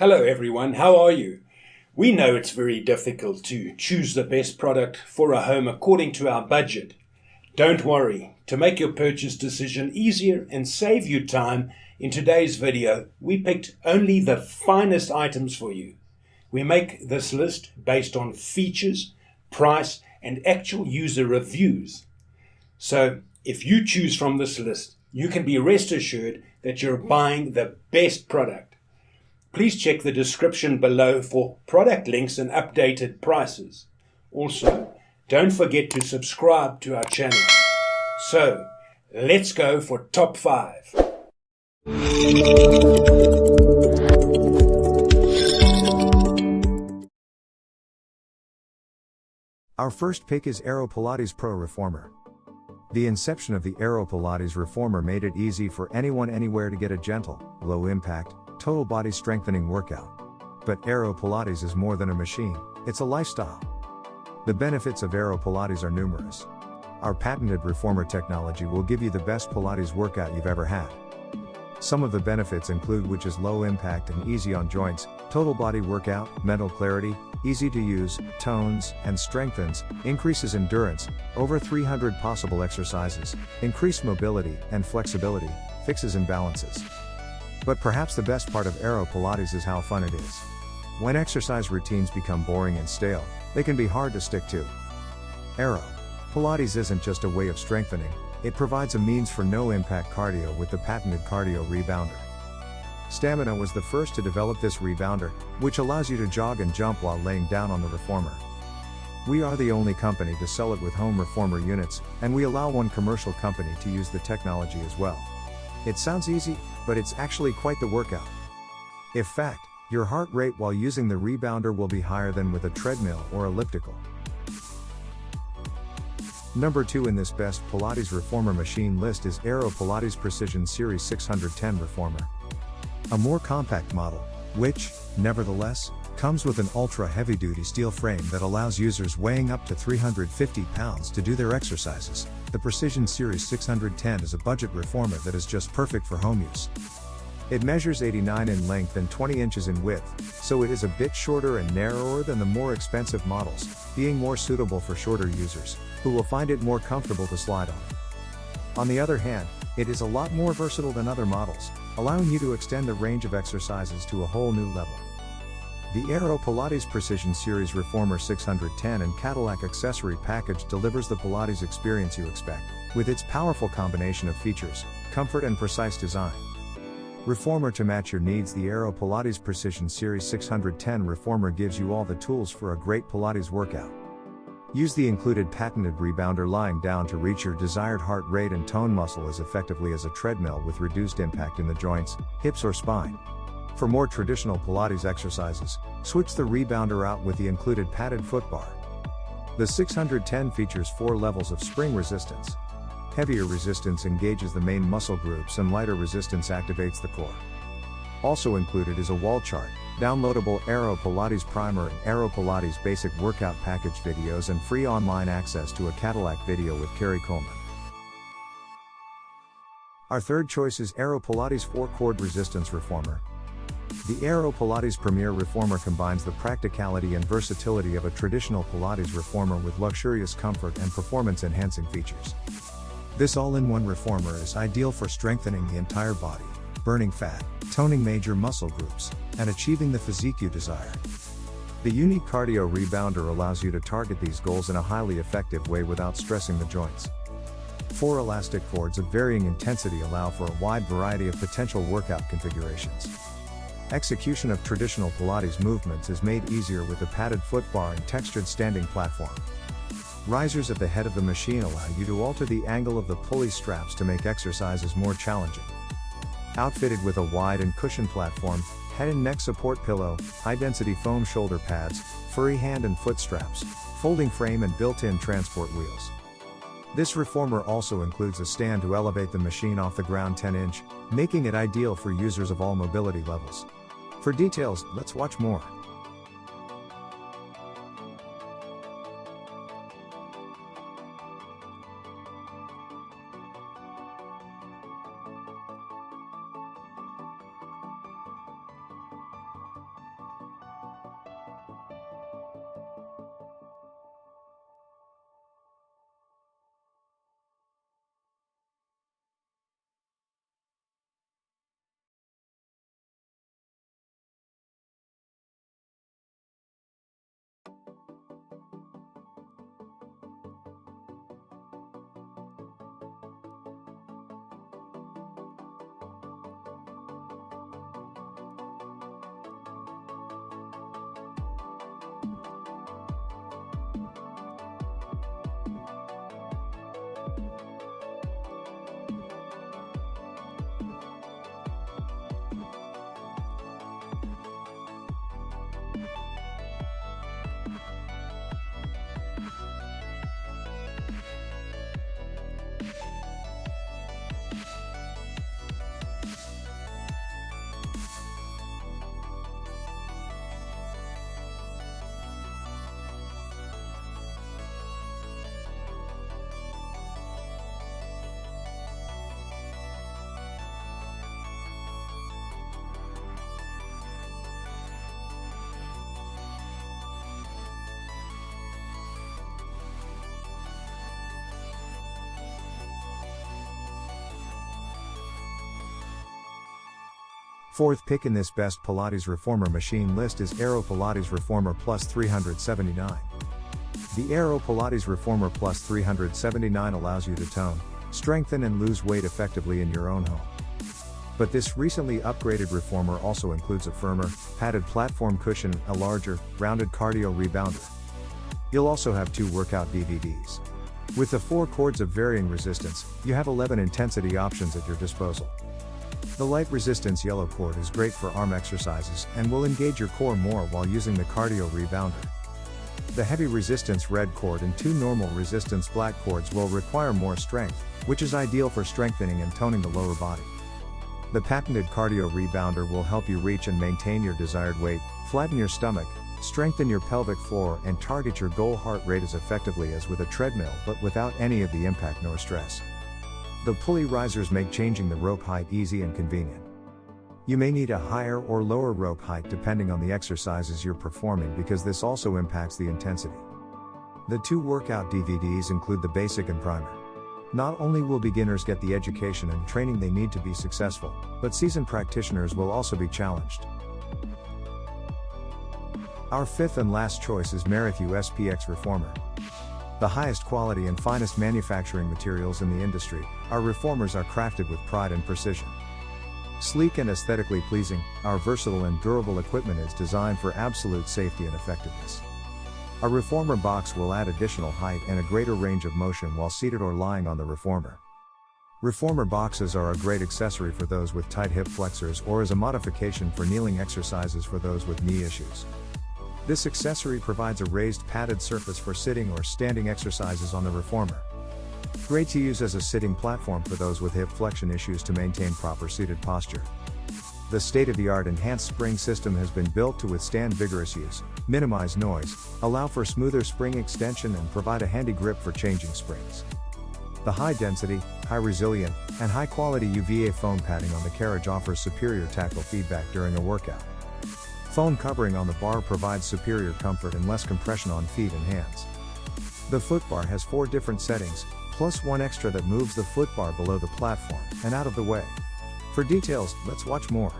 Hello everyone, how are you? We know it's very difficult to choose the best product for a home according to our budget. Don't worry, to make your purchase decision easier and save you time, in today's video we picked only the finest items for you. We make this list based on features, price and actual user reviews. So if you choose from this list, you can be rest assured that you're buying the best product. Please check the description below for product links and updated prices. Also, don't forget to subscribe to our channel. So, let's go for top 5. Our first pick is Aero Pilates Pro Reformer. The inception of the Aero Pilates Reformer made it easy for anyone anywhere to get a gentle, low-impact, total body strengthening workout. But Aero Pilates is more than a machine, it's a lifestyle. The benefits of Aero Pilates are numerous. Our patented reformer technology will give you the best Pilates workout you've ever had. Some of the benefits include which is low impact and easy on joints, total body workout, mental clarity, easy to use, tones and strengthens, increases endurance, over 300 possible exercises, increased mobility and flexibility, fixes imbalances. But perhaps the best part of Aero Pilates is how fun it is. When exercise routines become boring and stale, they can be hard to stick to. Aero Pilates isn't just a way of strengthening, it provides a means for no-impact cardio with the patented cardio rebounder. Stamina was the first to develop this rebounder, which allows you to jog and jump while laying down on the reformer. We are the only company to sell it with home reformer units, and we allow one commercial company to use the technology as well. It sounds easy, but it's actually quite the workout. In fact, your heart rate while using the rebounder will be higher than with a treadmill or elliptical. Number 2 in this best Pilates reformer machine list is Aero Pilates Precision Series 610 Reformer. A more compact model, which, nevertheless, comes with an ultra heavy-duty steel frame that allows users weighing up to 350 pounds to do their exercises. The Precision Series 610 is a budget reformer that is just perfect for home use. It measures 89 in length and 20 inches in width, so it is a bit shorter and narrower than the more expensive models, being more suitable for shorter users, who will find it more comfortable to slide on. On the other hand, it is a lot more versatile than other models, allowing you to extend the range of exercises to a whole new level. The Aero Pilates Precision Series Reformer 610 and Cadillac accessory package delivers the Pilates experience you expect, with its powerful combination of features, comfort and precise design. Reformer to match your needs. The Aero Pilates Precision Series 610 Reformer gives you all the tools for a great Pilates workout. Use the included patented rebounder lying down to reach your desired heart rate and tone muscle as effectively as a treadmill with reduced impact in the joints, hips or spine. For more traditional Pilates exercises, switch the rebounder out with the included padded foot bar. The 610 features 4 levels of spring resistance. Heavier resistance engages the main muscle groups and lighter resistance activates the core. Also included is a wall chart, downloadable Aero Pilates primer and Aero Pilates basic workout package videos and free online access to a Cadillac video with Kerry Coleman. Our third choice is Aero Pilates 4-Chord Resistance Reformer. The Aero Pilates Premier Reformer combines the practicality and versatility of a traditional Pilates reformer with luxurious comfort and performance-enhancing features. This all-in-one reformer is ideal for strengthening the entire body, burning fat, toning major muscle groups, and achieving the physique you desire. The unique cardio rebounder allows you to target these goals in a highly effective way without stressing the joints. 4 elastic cords of varying intensity allow for a wide variety of potential workout configurations. Execution of traditional Pilates movements is made easier with the padded foot bar and textured standing platform. Risers at the head of the machine allow you to alter the angle of the pulley straps to make exercises more challenging. Outfitted with a wide and cushioned platform, head and neck support pillow, high-density foam shoulder pads, furry hand and foot straps, folding frame and built-in transport wheels. This reformer also includes a stand to elevate the machine off the ground 10-inch, making it ideal for users of all mobility levels. For details, let's watch more. Fourth pick in this best Pilates reformer machine list is Aero Pilates Reformer Plus 379. The Aero Pilates Reformer Plus 379 allows you to tone, strengthen and lose weight effectively in your own home. But this recently upgraded reformer also includes a firmer, padded platform cushion, a larger, rounded cardio rebounder. You'll also have 2 workout DVDs. With the 4 cords of varying resistance, you have 11 intensity options at your disposal. The light resistance yellow cord is great for arm exercises and will engage your core more while using the cardio rebounder. The heavy resistance red cord and 2 normal resistance black cords will require more strength, which is ideal for strengthening and toning the lower body. The patented cardio rebounder will help you reach and maintain your desired weight, flatten your stomach, strengthen your pelvic floor and target your goal heart rate as effectively as with a treadmill but without any of the impact nor stress. The pulley risers make changing the rope height easy and convenient. You may need a higher or lower rope height depending on the exercises you're performing because this also impacts the intensity. The 2 workout DVDs include the basic and primer. Not only will beginners get the education and training they need to be successful, but seasoned practitioners will also be challenged. Our 5th and last choice is Marathon SPX Reformer. The highest quality and finest manufacturing materials in the industry, our reformers are crafted with pride and precision. Sleek and aesthetically pleasing, our versatile and durable equipment is designed for absolute safety and effectiveness. Our reformer box will add additional height and a greater range of motion while seated or lying on the reformer. Reformer boxes are a great accessory for those with tight hip flexors or as a modification for kneeling exercises for those with knee issues. This accessory provides a raised padded surface for sitting or standing exercises on the reformer. Great to use as a sitting platform for those with hip flexion issues to maintain proper seated posture. The state-of-the-art enhanced spring system has been built to withstand vigorous use, minimize noise, allow for smoother spring extension and provide a handy grip for changing springs. The high-density, high-resilient, and high-quality UVA foam padding on the carriage offers superior tactile feedback during a workout. Foam covering on the bar provides superior comfort and less compression on feet and hands. The foot bar has 4 different settings, plus 1 extra that moves the foot bar below the platform and out of the way. For details, let's watch more.